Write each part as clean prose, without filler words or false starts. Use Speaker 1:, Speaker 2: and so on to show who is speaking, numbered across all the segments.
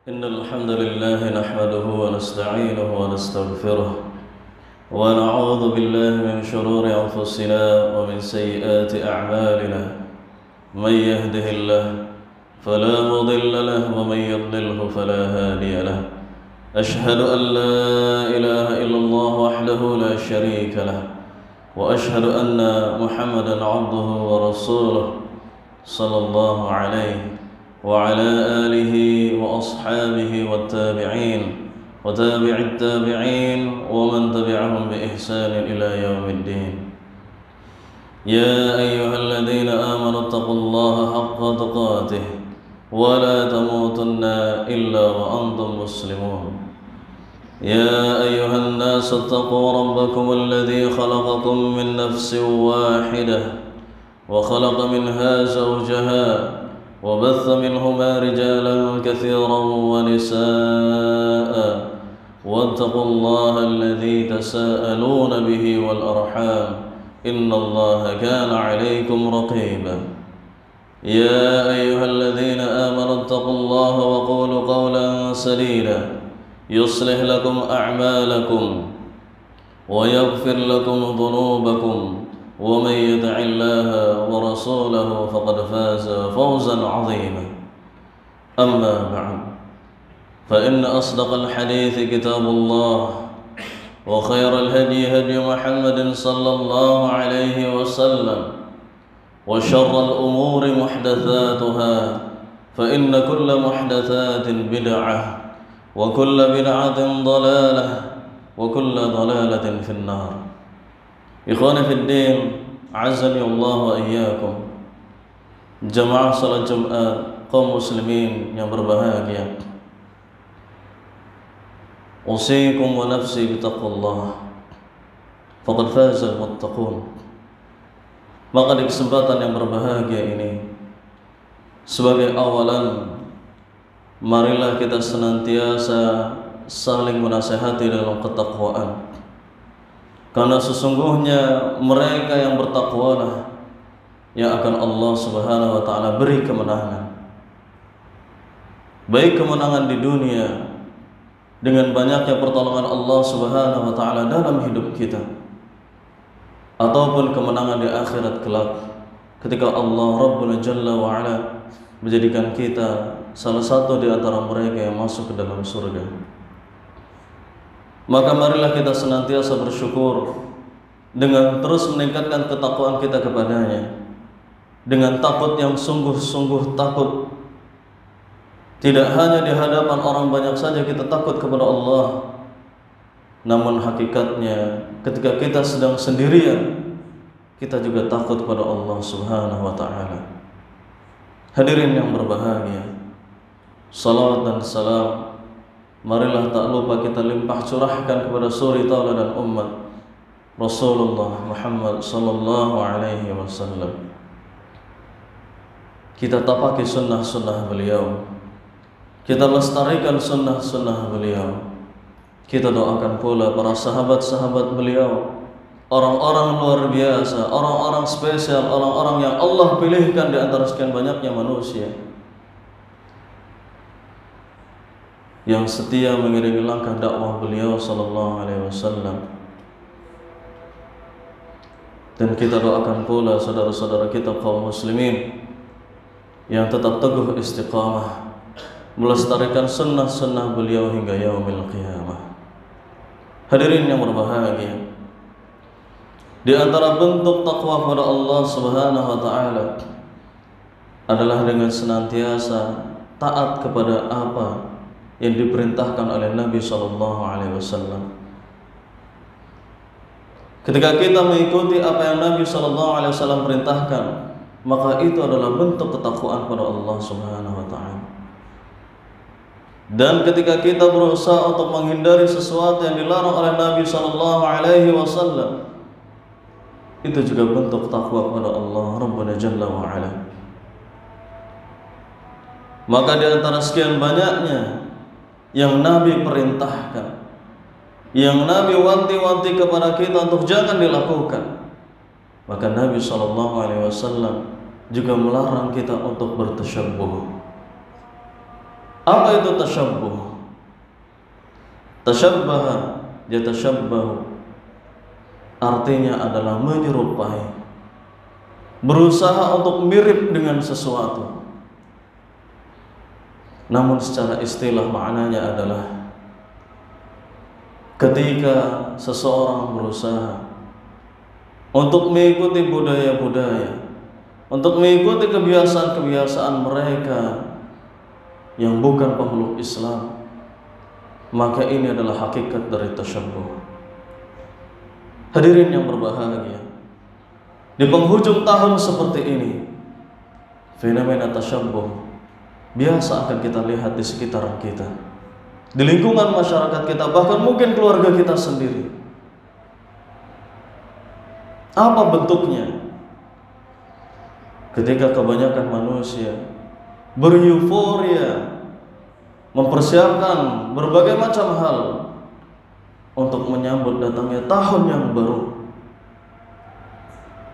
Speaker 1: إن الحمد لله نحمده ونستعينه ونستغفره ونعوذ بالله من شرور أنفسنا ومن سيئات أعمالنا. من يهده الله فلا مضل له ومن يضلله فلا هادي له. أشهد أن لا إله إلا الله وحده لا شريك له، وأشهد أن محمدا عبده ورسوله صلى الله عليه وعلى آله وأصحابه والتابعين وتابع التابعين ومن تبعهم بإحسان إلى يوم الدين. يا أيها الذين آمنوا اتقوا الله حق تقاته ولا تموتن إلا وأنتم مسلمون. يا أيها الناس اتقوا ربكم الذي خلقكم من نفس واحدة وخلق منها زوجها وبث منهما رجالا كثيرا ونساء، واتقوا الله الذي تساءلون به والأرحام إن الله كان عليكم رقيبا. يا أيها الذين آمنوا اتقوا الله وقولوا قولا سديدا يصلح لكم أعمالكم ويغفر لكم ذنوبكم، ومن يطع الله ورسوله فقد فاز فوزا عظيما. أما بعد، فإن أصدق الحديث كتاب الله، وخير الهدي هدي محمد صلى الله عليه وسلم، وشر الأمور محدثاتها، فإن كل محدثات بدعة، وكل بدعة ضلالة، وكل ضلالة في النار. Ikhwani fid din, azani Allah wa iyyakum. Jamaah salat Jumat kaum muslimin yang berbahagia. Usikum wa nafsi bitaqwallah. Faqad fazal muttaqun. Maka di kesempatan yang berbahagia ini, sebagai awalan, marilah kita senantiasa saling menasihati dalam ketakwaan. Karena sesungguhnya mereka yang bertakwalah yang akan Allah Subhanahu wa taala beri kemenangan. Baik kemenangan di dunia dengan banyaknya pertolongan Allah Subhanahu wa taala dalam hidup kita, ataupun kemenangan di akhirat kelak ketika Allah Rabbuna Jalla wa Ala menjadikan kita salah satu di antara mereka yang masuk ke dalam surga. Maka marilah kita senantiasa bersyukur dengan terus meningkatkan ketakwaan kita kepadanya, dengan takut yang sungguh-sungguh takut. Tidak hanya di hadapan orang banyak saja kita takut kepada Allah, namun hakikatnya ketika kita sedang sendirian, kita juga takut kepada Allah Subhanahu wa ta'ala. Hadirin yang berbahagia, salawat dan salam marilah tak lupa kita limpah curahkan kepada suri tauladan umat Rasulullah Muhammad sallallahu alaihi wasallam. Kita tapaki sunnah-sunnah beliau, kita lestarikan sunnah-sunnah beliau. Kita doakan pula para sahabat-sahabat beliau, orang-orang luar biasa, orang-orang spesial, orang-orang yang Allah pilihkan di antara sekian banyaknya manusia, yang setia mengiringi langkah dakwah beliau sallallahu alaihi wasallam. Dan kita doakan pula saudara-saudara kita kaum muslimin yang tetap teguh istiqamah melestarikan sunnah-sunnah beliau hingga yaumil qiyamah. Hadirin yang berbahagia, di antara bentuk takwa kepada Allah Subhanahu wa taala adalah dengan senantiasa taat kepada apa yang diperintahkan oleh Nabi sallallahu alaihi wasallam. Ketika kita mengikuti apa yang Nabi sallallahu alaihi wasallam perintahkan, maka itu adalah bentuk ketakwaan kepada Allah Subhanahu wa taala. Dan ketika kita berusaha untuk menghindari sesuatu yang dilarang oleh Nabi sallallahu alaihi wasallam, itu juga bentuk takwa kepada Allah Rabbuna Jalla wa Ala. Maka di antara sekian banyaknya yang Nabi perintahkan, yang Nabi wanti-wanti kepada kita untuk jangan dilakukan, maka Nabi SAW juga melarang kita untuk bertasyabbuh. Apa itu tasyabbuh? Tasyabbaha yatashabbahu, artinya adalah menyerupai, berusaha untuk mirip dengan sesuatu. Namun secara istilah maknanya adalah ketika seseorang berusaha untuk mengikuti budaya-budaya, untuk mengikuti kebiasaan-kebiasaan mereka yang bukan pemeluk Islam, maka ini adalah hakikat dari tasyabbuh. Hadirin yang berbahagia, di penghujung tahun seperti ini, fenomena tasyabbuh biasa akan kita lihat di sekitaran kita, di lingkungan masyarakat kita, bahkan mungkin keluarga kita sendiri. Apa bentuknya? Ketika kebanyakan manusia bereuforia, mempersiapkan berbagai macam hal untuk menyambut datangnya tahun yang baru,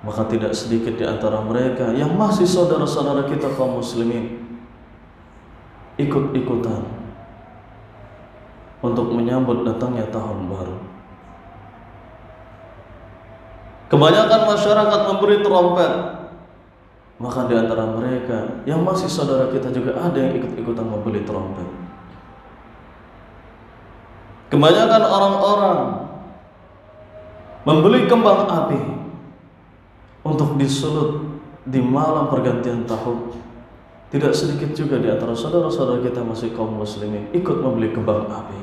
Speaker 1: maka tidak sedikit di antara mereka yang masih saudara-saudara kita kaum muslimin ikut-ikutan untuk menyambut datangnya tahun baru. Kebanyakan masyarakat memberi trompet, maka di antara mereka yang masih saudara kita juga ada yang ikut-ikutan membeli trompet. Kebanyakan orang-orang membeli kembang api untuk disulut di malam pergantian tahun. Tidak sedikit juga di antara saudara-saudara kita masih kaum muslimin ikut membeli kembang api.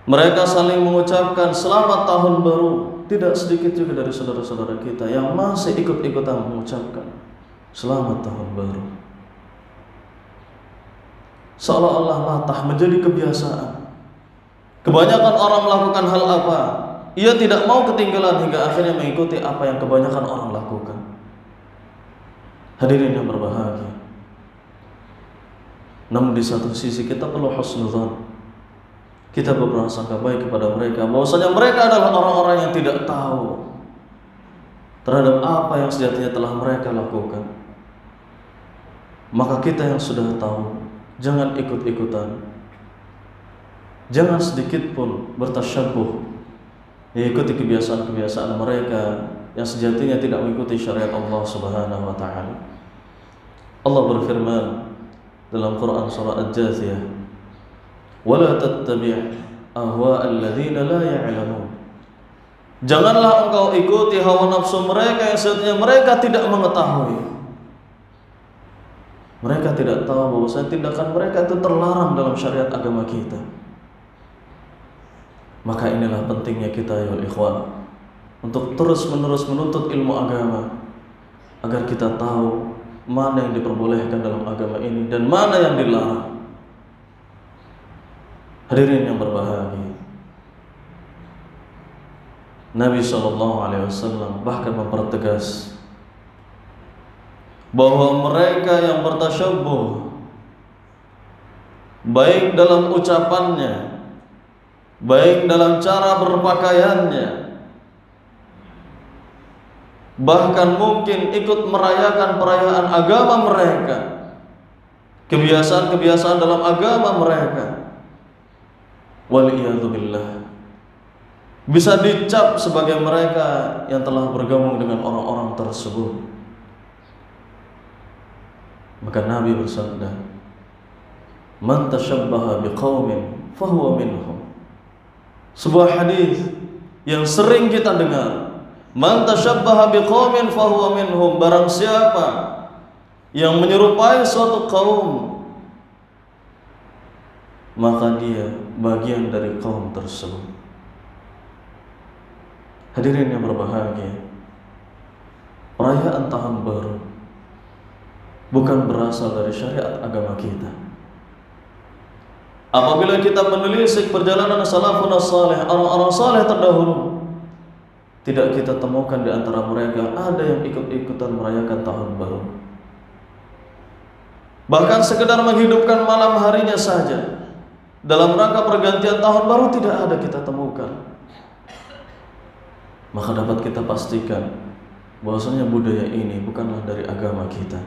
Speaker 1: Mereka saling mengucapkan selamat tahun baru. Tidak sedikit juga dari saudara-saudara kita yang masih ikut-ikutan mengucapkan selamat tahun baru. Seolah-olah latah menjadi kebiasaan. Kebanyakan orang melakukan hal apa, ia tidak mau ketinggalan hingga akhirnya mengikuti apa yang kebanyakan orang lakukan. Hadirin yang berbahagia, namun di satu sisi kita perlu husnudzan. Kita berprasangka baik kepada mereka, bahwasanya mereka adalah orang-orang yang tidak tahu terhadap apa yang sejatinya telah mereka lakukan. Maka kita yang sudah tahu, jangan ikut-ikutan, jangan sedikit pun bertasyabbuh, mengikuti kebiasaan-kebiasaan mereka yang sejatinya tidak mengikuti syariat Allah Subhanahu wa taala. Allah berfirman dalam Quran surah Al-Jathiyah, "Wala tattabi' ahwa'al ladzina la ya'lamun." Janganlah engkau ikuti hawa nafsu mereka yang sejatinya mereka tidak mengetahui. Mereka tidak tahu bahwa tindakan mereka itu terlarang dalam syariat agama kita. Maka inilah pentingnya kita ya ikhwan, untuk terus-menerus menuntut ilmu agama, agar kita tahu mana yang diperbolehkan dalam agama ini dan mana yang dilarang. Hadirin yang berbahagia, Nabi SAW bahkan mempertegas bahwa mereka yang bertasyabbuh, baik dalam ucapannya, baik dalam cara berpakaiannya, bahkan mungkin ikut merayakan perayaan agama mereka, kebiasaan-kebiasaan dalam agama mereka, waliyadzubillah, bisa dicap sebagai mereka yang telah bergabung dengan orang-orang tersebut. Maka Nabi bersabda, "Man tashabbaha biqaumin fahuwa minhum." Sebuah hadis yang sering kita dengar, "Man tashabbaha biqaumin fahuwa minhum." Barang siapa yang menyerupai suatu kaum, maka dia bagian dari kaum tersebut. Hadirin yang berbahagia, perayaan tahun baru bukan berasal dari syariat agama kita. Apabila kita menelisik perjalanan salafun salih, orang-orang saleh terdahulu, tidak kita temukan di antara mereka ada yang ikut-ikutan merayakan tahun baru. Bahkan sekedar menghidupkan malam harinya saja dalam rangka pergantian tahun baru tidak ada kita temukan. Maka dapat kita pastikan bahwasanya budaya ini bukanlah dari agama kita.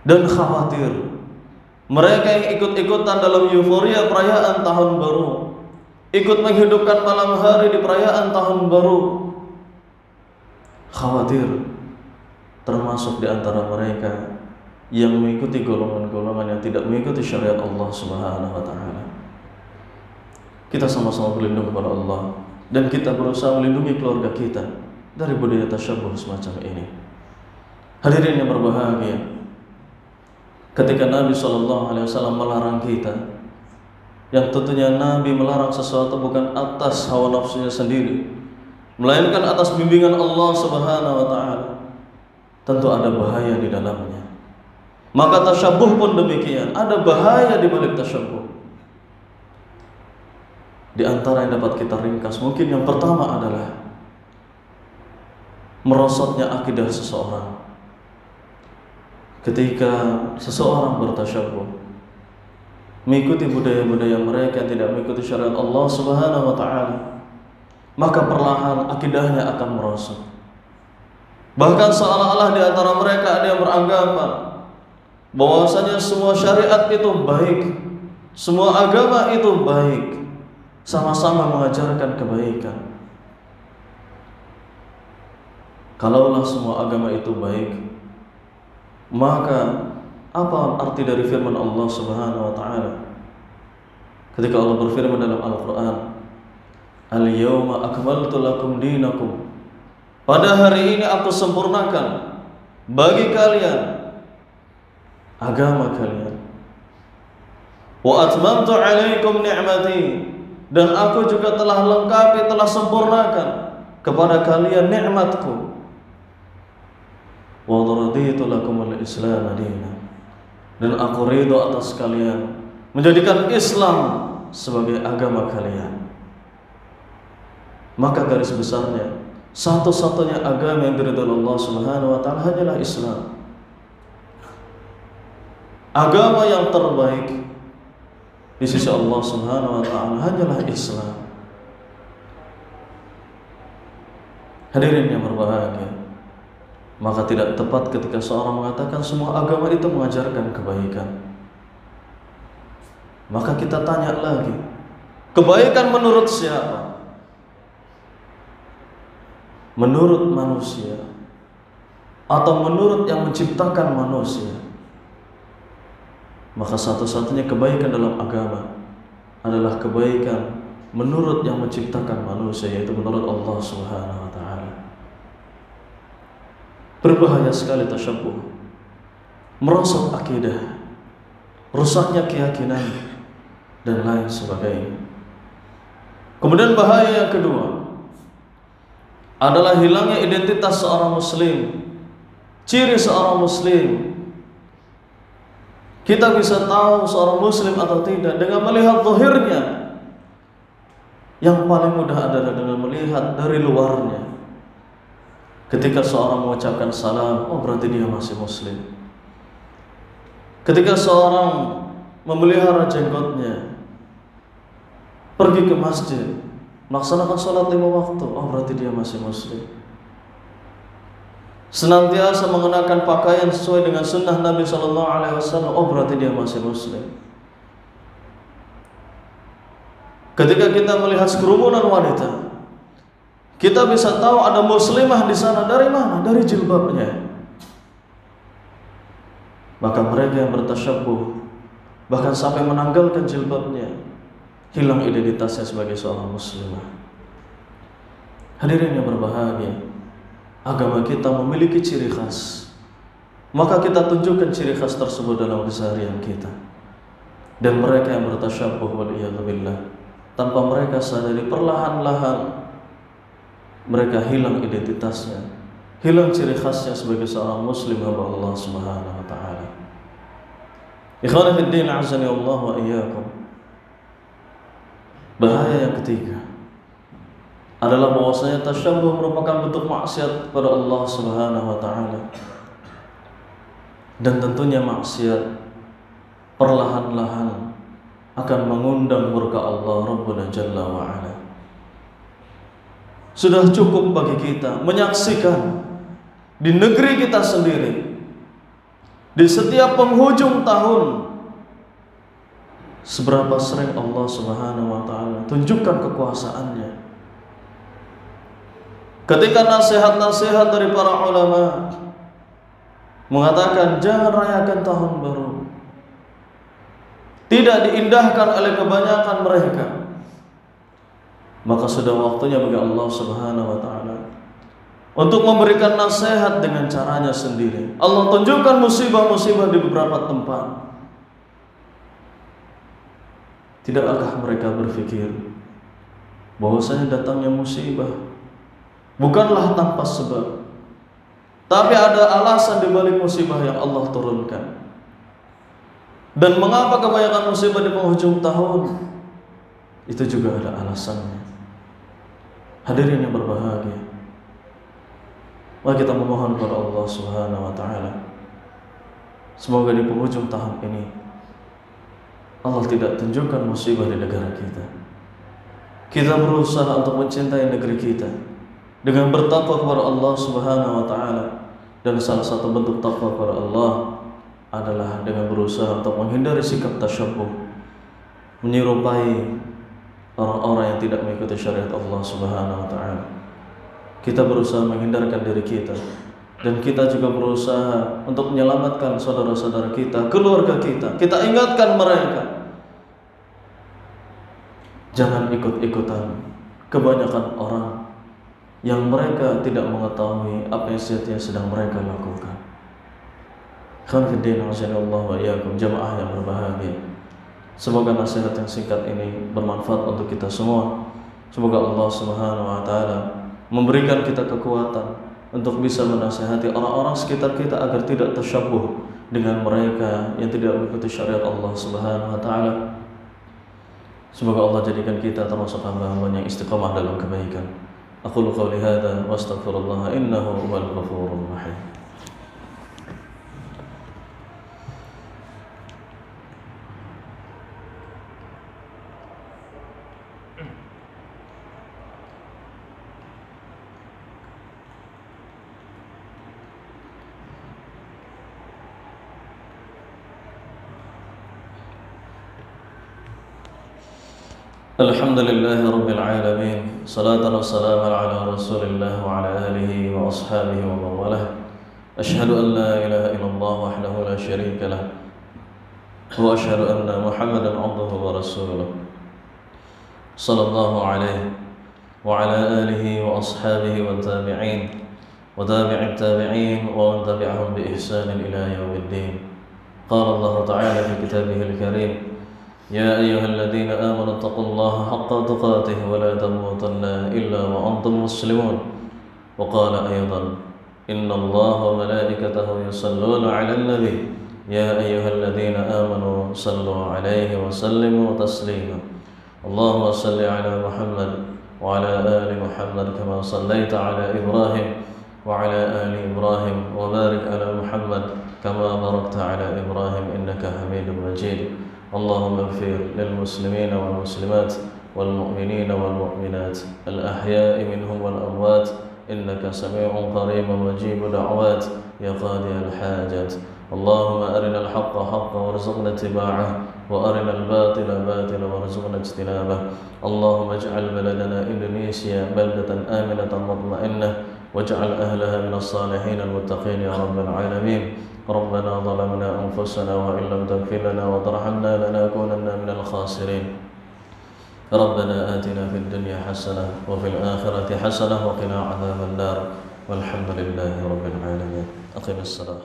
Speaker 1: dan khawatir. Mereka yang ikut-ikutan dalam euforia perayaan tahun baru, ikut menghidupkan malam hari di perayaan tahun baru, khawatir termasuk di antara mereka yang mengikuti golongan-golongan yang tidak mengikuti syariat Allah Subhanahu wa taala. Kita sama-sama berlindung kepada Allah dan kita berusaha melindungi keluarga kita dari budaya tasyabbuh semacam ini. Hadirin yang berbahagia, ketika Nabi SAW melarang kita, yang tentunya Nabi melarang sesuatu bukan atas hawa nafsunya sendiri, melainkan atas bimbingan Allah Subhanahu wa taala, tentu ada bahaya di dalamnya. Maka tasyabbuh pun demikian, ada bahaya di balik tasyabbuh. Di antara yang dapat kita ringkas, mungkin yang pertama adalah merosotnya akidah seseorang. Ketika seseorang bertasyabbuh, mengikuti budaya-budaya mereka yang tidak mengikuti syariat Allah Subhanahu wa taala, maka perlahan akidahnya akan merosot. Bahkan seolah-olah di antara mereka ada yang beranggapan bahwasanya semua syariat itu baik, semua agama itu baik, sama-sama mengajarkan kebaikan. Kalaulah semua agama itu baik, maka apa arti dari firman Allah Subhanahu wa taala ketika Allah berfirman dalam Al-Qur'an, "Al-yawma akmaltu lakum dinakum." Pada hari ini aku sempurnakan bagi kalian agama kalian. Wa atmamtu 'alaikum ni'mati, dan aku juga telah lengkapi, telah sempurnakan kepada kalian nikmatku. Wa raditu lakumul Islam dinan, dan aku ridho atas kalian menjadikan Islam sebagai agama kalian. Maka garis besarnya, satu-satunya agama yang diridhoi Allah Subhanahu wa taala hanyalah Islam. Agama yang terbaik di sisi Allah Subhanahu wa taala hanyalah Islam. Hadirin yang berbahagia, maka tidak tepat ketika seorang mengatakan semua agama itu mengajarkan kebaikan. Maka kita tanya lagi, kebaikan menurut siapa? Menurut manusia atau menurut yang menciptakan manusia? Maka satu-satunya kebaikan dalam agama adalah kebaikan menurut yang menciptakan manusia, yaitu menurut Allah Subhanahu wa taala. Berbahaya sekali tasyabbuh, merosot akidah, rusaknya keyakinan, dan lain sebagainya. Kemudian bahaya yang kedua adalah hilangnya identitas seorang muslim. Ciri seorang muslim, kita bisa tahu seorang muslim atau tidak dengan melihat zahirnya. Yang paling mudah adalah dengan melihat dari luarnya. Ketika seorang mengucapkan salam, oh berarti dia masih muslim. Ketika seorang memelihara jenggotnya, pergi ke masjid, melaksanakan sholat 5 waktu, oh berarti dia masih muslim. Senantiasa mengenakan pakaian sesuai dengan sunnah Nabi SAW, oh berarti dia masih muslim. Ketika kita melihat sekerumunan wanita, kita bisa tahu ada muslimah di sana. Dari mana? Dari jilbabnya. Maka mereka yang bertasyabbuh, bahkan sampai menanggalkan jilbabnya, hilang identitasnya sebagai seorang muslimah. Hadirin yang berbahagia, agama kita memiliki ciri khas. Maka kita tunjukkan ciri khas tersebut dalam keseharian kita. Dan mereka yang bertasyabbuh waliyadzubillah, tanpa mereka sadari, perlahan-lahan mereka hilang identitasnya, hilang ciri khasnya sebagai seorang muslim hamba Allah Subhanahu wa taala. Ikhwani fid din, azani Allah wa iyyakum. Bahaya yang ketiga adalah bahwasanya tasyabbuh merupakan bentuk maksiat kepada Allah Subhanahu wa taala. Dan tentunya maksiat perlahan-lahan akan mengundang murka Allah Rabbuna Jalla wa Ala. Sudah cukup bagi kita menyaksikan di negeri kita sendiri di setiap penghujung tahun, seberapa sering Allah Subhanahu wa taala tunjukkan kekuasaannya. Ketika nasihat-nasihat dari para ulama mengatakan jangan rayakan tahun baru, tidak diindahkan oleh kebanyakan mereka, maka sudah waktunya bagi Allah Subhanahu wa taala untuk memberikan nasihat dengan caranya sendiri. Allah tunjukkan musibah-musibah di beberapa tempat. Tidakkah mereka berpikir bahwasanya datangnya musibah bukanlah tanpa sebab, tapi ada alasan di balik musibah yang Allah turunkan? Dan mengapa kebanyakan musibah di penghujung tahun? Itu juga ada alasannya. Hadirin yang berbahagia, mari kita memohon kepada Allah Subhanahu wa taala, semoga di penghujung tahun ini Allah tidak tunjukkan musibah di negara kita. Kita berusaha untuk mencintai negeri kita dengan bertakwa kepada Allah Subhanahu wa taala, dan salah satu bentuk takwa kepada Allah adalah dengan berusaha untuk menghindari sikap tasyabbuh, menyerupai orang-orang yang tidak mengikuti syariat Allah Subhanahu wa taala. Kita berusaha menghindarkan diri kita, dan kita juga berusaha untuk menyelamatkan saudara-saudara kita, keluarga kita. Kita ingatkan mereka, jangan ikut-ikutan kebanyakan orang yang mereka tidak mengetahui apa yang sedang mereka lakukan. Khairuddin Allah wa iyyakum, jamaah yang berbahagia. Semoga nasihat yang singkat ini bermanfaat untuk kita semua. Semoga Allah Subhanahu wa taala memberikan kita kekuatan untuk bisa menasihati orang-orang sekitar kita agar tidak tasyabbuh dengan mereka yang tidak mengikuti syariat Allah Subhanahu wa taala. Semoga Allah jadikan kita termasuk hamba-hamba yang istiqamah dalam kebaikan. Aqulu qouli hadza wa astaghfirullah innahu huwal ghafurur rahim. Alhamdulillahi Rabbil Alamin, salatan wa salaman ala Rasulillah wa ala alihi wa ashabihi wa mawalah. Ashhadu an la ilaha illallah wahdahu la syarika lah, wa ashhadu anna Muhammadan abduhu wa rasuluh. Sallallahu alaihi wa ala alihi wa ashabihi wa tabi'in wa tabi'it tabi'in wa man tabi'ahum bi ihsanin ila yaumiddin. Qala Allah ta'ala fi kitabihil karim: يا أيها الذين آمنوا اتقوا الله حق تقاته ولا تموتن إلا وأنتم مسلمون. وقال أيضا: إن الله وملائكته يصلون على النبي يا أيها الذين آمنوا صلوا عليه وسلموا تسليما. اللهم صل على محمد وعلى آل محمد كما صليت على إبراهيم وعلى آل إبراهيم وبارك على محمد كما باركت على إبراهيم إنك حميد مجيد. اللهم اغفر للمسلمين والمسلمات والمؤمنين والمؤمنات الأحياء منهم والأموات إنك سميع قريب مجيب دعوات يا قاضي الحاجات. اللهم أرنا الحق حقا وارزقنا اتباعه وأرنا الباطل باطلا وارزقنا اجتنابه. اللهم اجعل بلدنا إندونيسيا بلدة آمنة مطمئنة واجعل أهلها من الصالحين المتقين يا رب العالمين. ربنا ظلمنا أنفسنا وإن لم تغفر لنا وترحمنا لنكونن من الخاسرين. ربنا آتنا في الدنيا حسنة وفي الآخرة حسنة وقنا عذاب النار والحمد لله رب العالمين. أقم الصلاة.